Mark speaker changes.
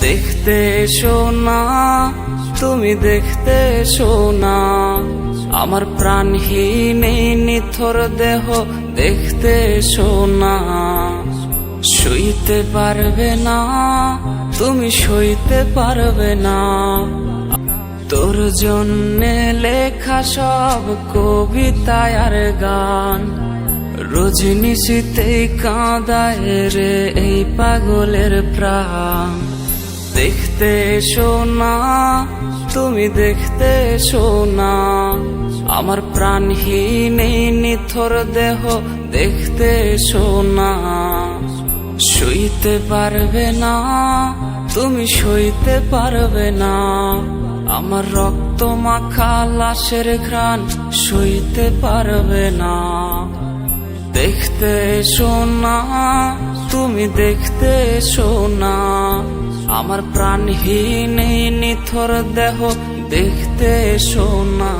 Speaker 1: দেখতে এসো না, তুমি দেখতে এসো না, আমার প্রাণহীন এই নিথর দেহ দেখতে এসো না। সইতে পারবে না, তুমি সইতে পারবে না, তোর জন্যে লেখা সব কবিতা আর গান। রজনীশীতেই কাঁদায় রে এই পাগলের প্রাণ। দেখতে এসো না, তুমি দেখতে এসো না, আমার প্রাণহীন এই নিথর দেহ দেখতে এসো না। সইতে পারবে না, তুমি সইতে পারবে না, আমার রক্ত মাখা লাশের ঘ্রাণ সইতে পারবে না। দেখতে এসো না, তুমি দেখতে এসো না, আমার প্রাণহীন এই নিথর দেহ দেখতে এসো না।